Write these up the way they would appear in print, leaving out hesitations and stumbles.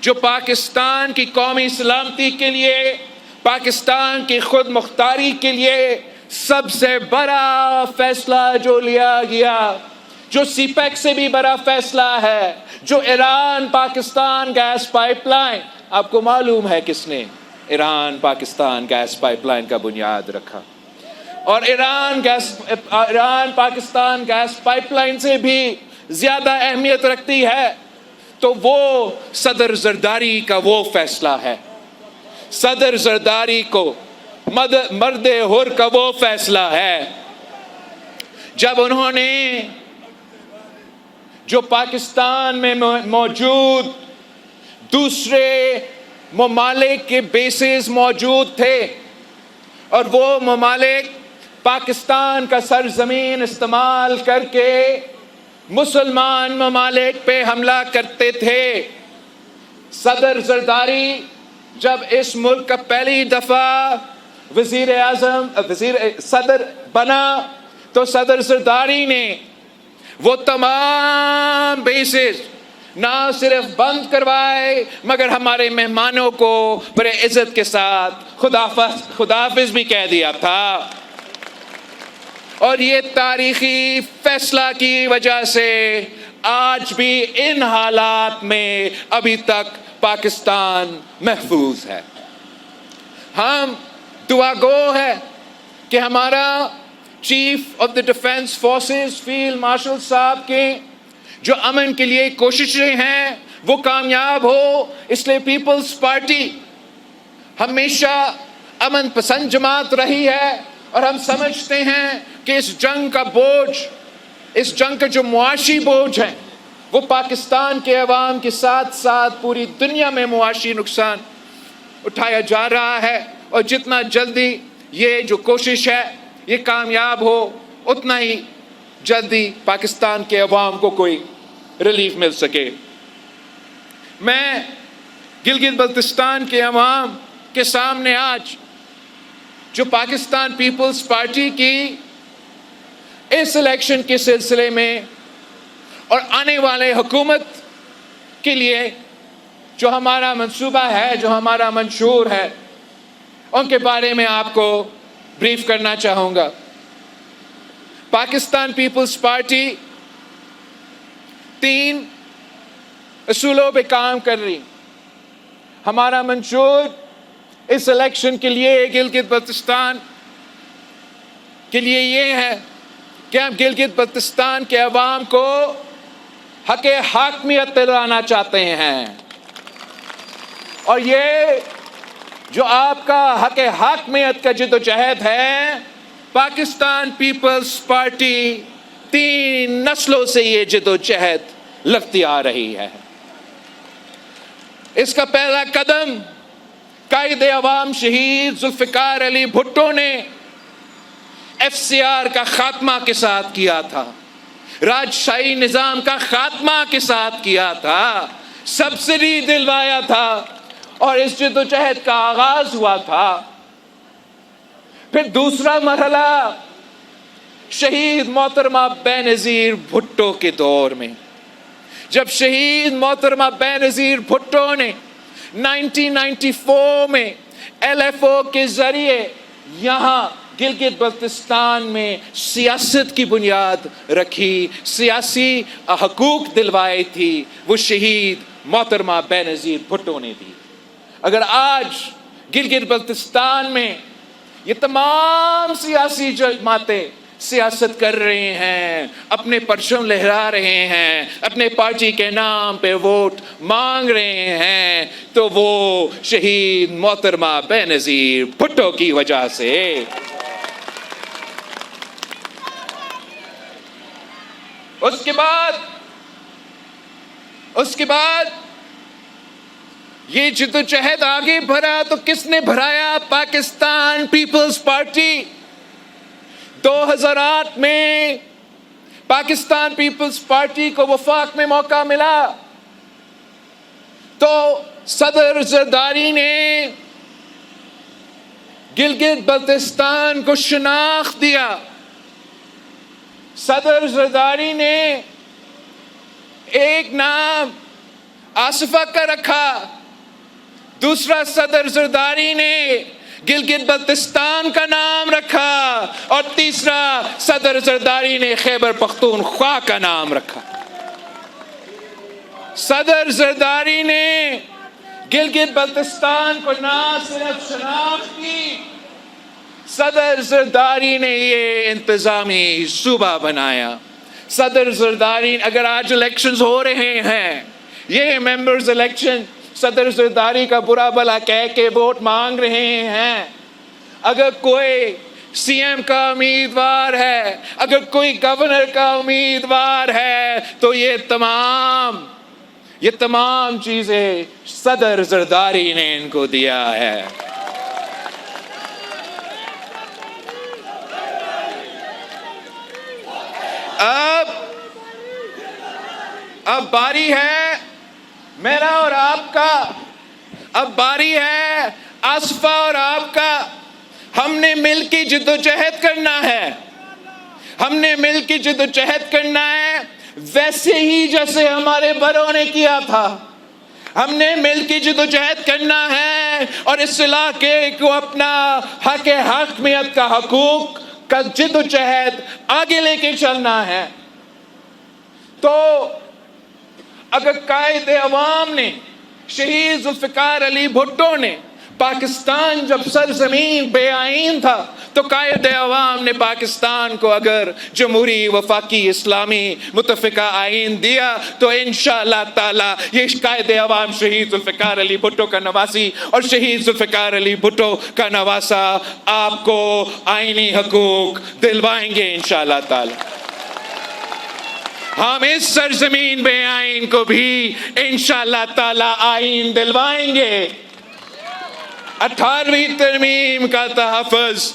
جو پاکستان کی قومی سلامتی کے لیے، پاکستان کی خود مختاری کے لیے سب سے بڑا فیصلہ جو لیا گیا، جو سی پیک سے بھی بڑا فیصلہ ہے، جو Iran Pakistan gas pipeline, آپ کو معلوم ہے کس نے Iran Pakistan gas pipeline کا بنیاد رکھا، اور Iran Pakistan gas pipeline سے بھی زیادہ اہمیت رکھتی ہے تو وہ صدر زرداری کا وہ فیصلہ ہے، صدر زرداری کو مرد حر کا وہ فیصلہ ہے جب انہوں نے جو پاکستان میں موجود دوسرے ممالک کے بیسز موجود تھے اور وہ ممالک پاکستان کا سرزمین استعمال کر کے مسلمان ممالک پہ حملہ کرتے تھے، صدر زرداری جب اس ملک کا پہلی دفعہ صدر بنا تو صدر زرداری نے وہ تمام بیسز نہ صرف بند کروائے مگر ہمارے مہمانوں کو بڑے عزت کے ساتھ خداحافظ بھی کہہ دیا تھا، اور یہ تاریخی فیصلہ کی وجہ سے آج بھی ان حالات میں ابھی تک پاکستان محفوظ ہے۔ ہم دعا گو ہے کہ ہمارا chief of the defence forces field marshal صاحب کے جو امن کے لیے کوششیں ہیں وہ کامیاب ہو، اس لیے پیپلز پارٹی ہمیشہ امن پسند جماعت رہی ہے، اور ہم سمجھتے ہیں کہ اس جنگ کا بوجھ، اس جنگ کا جو معاشی بوجھ ہے وہ پاکستان کے عوام کے ساتھ ساتھ پوری دنیا میں معاشی نقصان اٹھایا جا رہا ہے، اور جتنا جلدی یہ جو کوشش ہے یہ کامیاب ہو اتنا ہی جلدی پاکستان کے عوام کو کوئی ریلیف مل سکے۔ میں گلگت بلتستان کے عوام کے سامنے آج جو پاکستان پیپلز پارٹی کی اس الیکشن کے سلسلے میں اور آنے والے حکومت کے لیے جو ہمارا منصوبہ ہے، جو ہمارا منشور ہے، ان کے بارے میں آپ کو بریف کرنا چاہوں گا۔ پاکستان پیپلز پارٹی 3 اصولوں پہ کام کر رہی۔ ہمارا منشور اس الیکشن کے لیے گلگت بلتستان کے لیے یہ ہے کہ ہم گلگت بلتستان کے عوام کو حق حاکمیت دلانا چاہتے ہیں، اور یہ جو آپ کا حق حاکمیت کا جدوجہد ہے، پاکستان پیپلز پارٹی 3 نسلوں سے یہ جدوجہد لگتی آ رہی ہے۔ اس کا پہلا قدم قائد عوام شہید ذوالفقار علی بھٹو نے FCR کا خاتمہ کے ساتھ کیا تھا، راجشاہی نظام کا خاتمہ کے ساتھ کیا تھا، سبسڈی دلوایا تھا، اور اس جدوجہد کا آغاز ہوا تھا۔ پھر دوسرا مرحلہ شہید محترمہ بینظیر بھٹو کے دور میں، جب شہید محترمہ بینظیر بھٹو نے 1994 میں LFO کے ذریعے یہاں گلگت بلتستان میں سیاست کی بنیاد رکھی، سیاسی حقوق دلوائی تھی، وہ شہید محترمہ بینظیر بھٹو نے دی۔ اگر آج گلگت بلتستان میں یہ تمام سیاسی جماعتیں سیاست کر رہے ہیں، اپنے پرچم لہرا رہے ہیں، اپنے پارٹی کے نام پہ ووٹ مانگ رہے ہیں، تو وہ شہید محترمہ بینظیر بھٹو کی وجہ سے۔ اس کے بعد یہ جدوجہد آگے بڑھا تو کس نے بڑھایا؟ Pakistan Peoples party. 2008 میں پاکستان پیپلز پارٹی کو وفاق میں موقع ملا تو صدر زرداری نے گلگت بلتستان کو شناخت دیا۔ صدر زرداری نے ایک نام آصفہ کا رکھا، دوسرا صدر زرداری نے گلگت بلتستان کا نام رکھا اور تیسرا صدر زرداری نے خیبر پختونخوا کا نام رکھا۔ صدر زرداری نے گلگت بلتستان کو نہ صرف شناخت کی، صدر زرداری نے یہ انتظامی صوبہ بنایا۔ صدر زرداری، اگر آج الیکشنز ہو رہے ہیں، یہ ممبرز الیکشن صدر زرداری کا برا بھلا کہہ کے ووٹ مانگ رہے ہیں، اگر کوئی سی ایم کا امیدوار ہے، اگر کوئی گورنر کا امیدوار ہے، تو یہ تمام چیزیں صدر زرداری نے ان کو دیا ہے۔ اب باری ہے میرا اور آپ کا، اب باری ہے آصفہ اور آپ کا۔ ہم نے مل کی جدوجہد کرنا ہے، ہم نے مل کی جدوجہد کرنا ہے، ویسے ہی جیسے ہمارے بڑوں نے کیا تھا۔ ہم نے مل کی جدوجہد کرنا ہے اور اس علاقے کو اپنا حق حاکمیت کا حقوق کا جدوجہد آگے لے کے چلنا ہے۔ تو اگر قائد عوام نے، شہید ذوالفقار علی بھٹو نے، پاکستان جب سرزمین بے آئین تھا تو قائد عوام نے پاکستان کو اگر جمہوری وفاقی اسلامی متفقہ آئین دیا تو انشاءاللہ تعالی یہ قائد عوام شہید ذوالفقار علی بھٹو کا نواسی اور شہید ذوالفقار علی بھٹو کا نواسا آپ کو آئینی حقوق دلوائیں گے انشاءاللہ تعالی۔ ہم اس سرزمین بے آئین کو بھی انشاءاللہ تعالی آئین دلوائیں گے۔ 18ویں ترمیم کا تحفظ،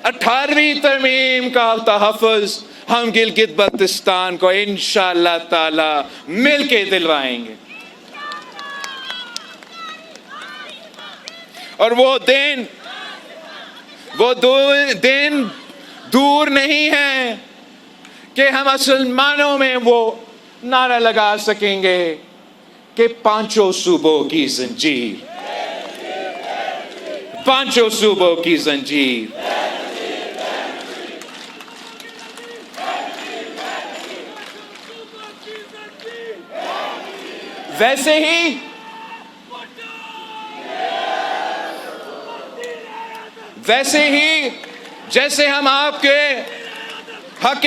18ویں ترمیم کا تحفظ ہم گلگت بلتستان کو انشاءاللہ تعالی مل کے دلوائیں گے۔ اور وہ دن دور نہیں ہے کہ ہم اصل معنوں میں وہ نعرہ لگا سکیں گے کہ پانچوں صوبوں کی زنجیر، پانچوں صوبوں کی زنجیر۔ ویسے ہی جیسے ہم آپ کے حق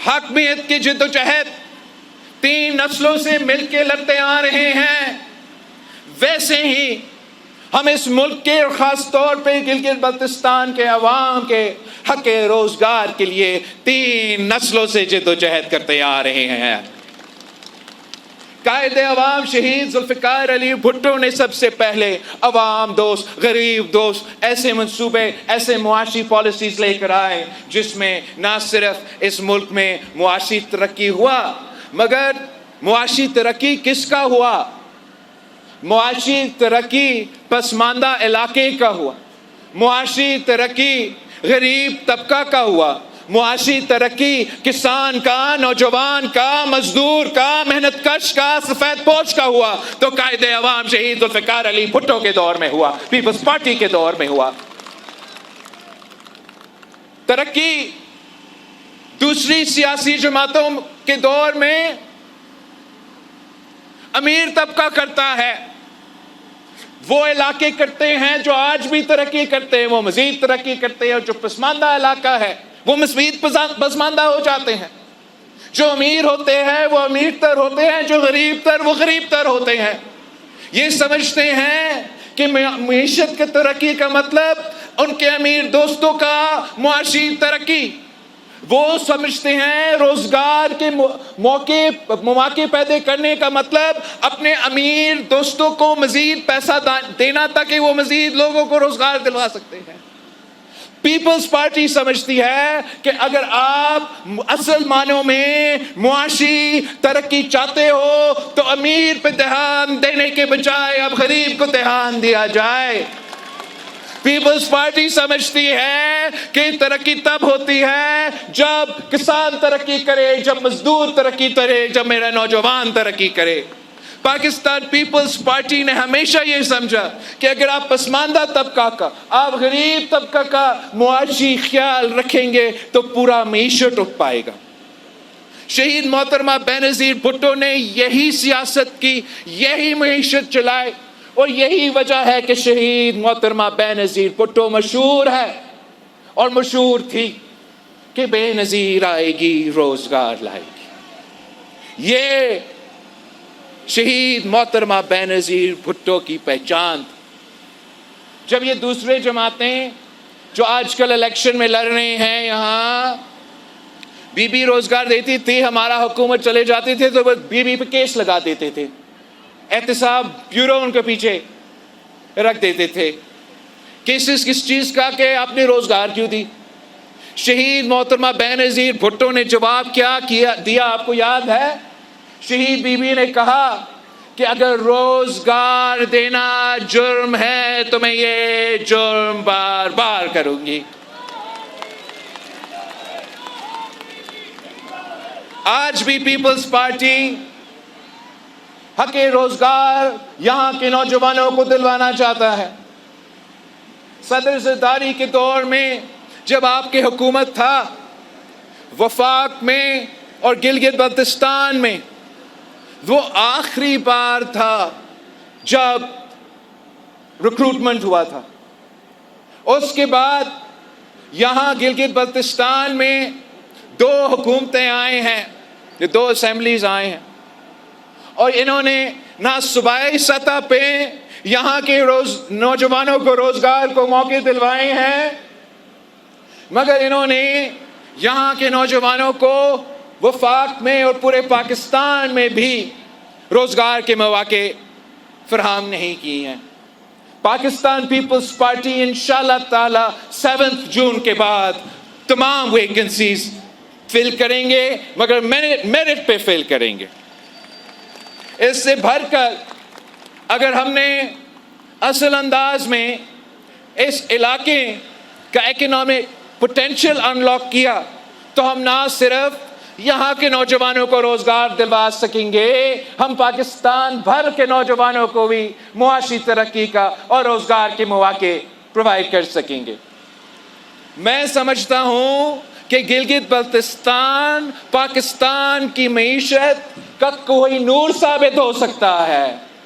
حاکمیت کی جدوجہد 3 نسلوں سے مل کے لڑتے آ رہے ہیں، ویسے ہی ہم اس ملک کے اور خاص طور پہ گلگت بلتستان کے عوام کے حق روزگار کے لیے 3 نسلوں سے جدوجہد کرتے آ رہے ہیں۔ قائد عوام شہید ذوالفقار علی بھٹو نے سب سے پہلے عوام دوست، غریب دوست ایسے منصوبے، ایسے معاشی پالیسیز لے کر آئے جس میں نہ صرف اس ملک میں معاشی ترقی ہوا، مگر معاشی ترقی کس کا ہوا؟ معاشی ترقی پسماندہ علاقے کا ہوا، معاشی ترقی غریب طبقہ کا ہوا، معاشی ترقی کسان کا، نوجوان کا، مزدور کا، محنت کش کا، سفید پوش کا ہوا۔ تو قائد عوام شہید ذوالفقار علی بھٹو کے دور میں ہوا، پیپلز پارٹی کے دور میں ہوا۔ ترقی دوسری سیاسی جماعتوں کے دور میں امیر طبقہ کرتا ہے، وہ علاقے کرتے ہیں جو آج بھی ترقی کرتے ہیں، وہ مزید ترقی کرتے ہیں، اور جو پسماندہ علاقہ ہے وہ مزید پسماندہ ہو جاتے ہیں۔ جو امیر ہوتے ہیں وہ امیر تر ہوتے ہیں، جو غریب تر وہ غریب تر ہوتے ہیں۔ یہ سمجھتے ہیں کہ معیشت کی ترقی کا مطلب ان کے امیر دوستوں کا معاشی ترقی، وہ سمجھتے ہیں روزگار کے مواقع پیدا کرنے کا مطلب اپنے امیر دوستوں کو مزید پیسہ دینا تاکہ وہ مزید لوگوں کو روزگار دلوا سکتے ہیں۔ پیپلز پارٹی سمجھتی ہے کہ اگر آپ اصل معنوں میں معاشی ترقی چاہتے ہو تو امیر پہ دھیان دینے کے بجائے اب غریب کو دھیان دیا جائے۔ پیپلز پارٹی سمجھتی ہے کہ ترقی تب ہوتی ہے جب کسان ترقی کرے، جب مزدور ترقی کرے، جب میرا نوجوان ترقی کرے۔ پاکستان پیپلز پارٹی نے ہمیشہ یہ سمجھا کہ اگر آپ پسماندہ طبقہ کا، آپ غریب طبقہ کا معاشی خیال رکھیں گے تو پورا معیشت اٹھ پائے گا۔ شہید محترمہ بینظیر بھٹو نے یہی سیاست کی، یہی معیشت چلائے، اور یہی وجہ ہے کہ شہید محترمہ بینظیر بھٹو مشہور ہے اور مشہور تھی کہ بے نظیر آئے گی روزگار لائے گی۔ یہ شہید محترمہ بینظیر بھٹو کی پہچان تھی۔ جب یہ دوسرے جماعتیں جو آج کل الیکشن میں لڑ رہے ہیں، یہاں بی بی روزگار دیتی تھی، ہمارا حکومت چلے جاتے تھے تو وہ بی بی پہ کیس لگا دیتے تھے، احتساب بیورو ان کے پیچھے رکھ دیتے تھے۔ کیسز کس چیز کا؟ کہ آپ نے روزگار کیوں دی؟ شہید محترمہ بینظیر بھٹو نے جواب کیا دیا آپ کو یاد ہے؟ شہید بی بی نے کہا کہ اگر روزگار دینا جرم ہے تو میں یہ جرم بار بار کروں گی۔ آج بھی پیپلز پارٹی حق روزگار یہاں کے نوجوانوں کو دلوانا چاہتا ہے۔ صدر زرداری کے دور میں جب آپ کی حکومت تھا، وفاق میں اور گلگت بلتستان میں وہ آخری بار تھا جب ریکروٹمنٹ ہوا تھا۔ اس کے بعد یہاں گلگت بلتستان میں 2 حکومتیں آئے ہیں، 2 اسمبلیز آئے ہیں، اور انہوں نے نہ صوبائی سطح پہ یہاں کے نوجوانوں کو روزگار کو موقع دلوائے ہیں، مگر انہوں نے یہاں کے نوجوانوں کو وفاق میں اور پورے پاکستان میں بھی روزگار کے مواقع فراہم نہیں کیے ہیں۔ پاکستان پیپلز پارٹی انشاءاللہ تعالی 7 جون کے بعد تمام ویکنسیز فل کریں گے، مگر میرٹ پہ فل کریں گے۔ اس سے بھر کر اگر ہم نے اصل انداز میں اس علاقے کا اکنامک پوٹینشیل انلاک کیا تو ہم نہ صرف یہاں کے نوجوانوں کو روزگار دلوا سکیں گے، ہم پاکستان بھر کے نوجوانوں کو بھی معاشی ترقی کا اور روزگار کے مواقع پرووائڈ کر سکیں گے۔ میں سمجھتا ہوں کہ گلگت بلتستان پاکستان کی معیشت کا کوئی نور ثابت ہو سکتا ہے۔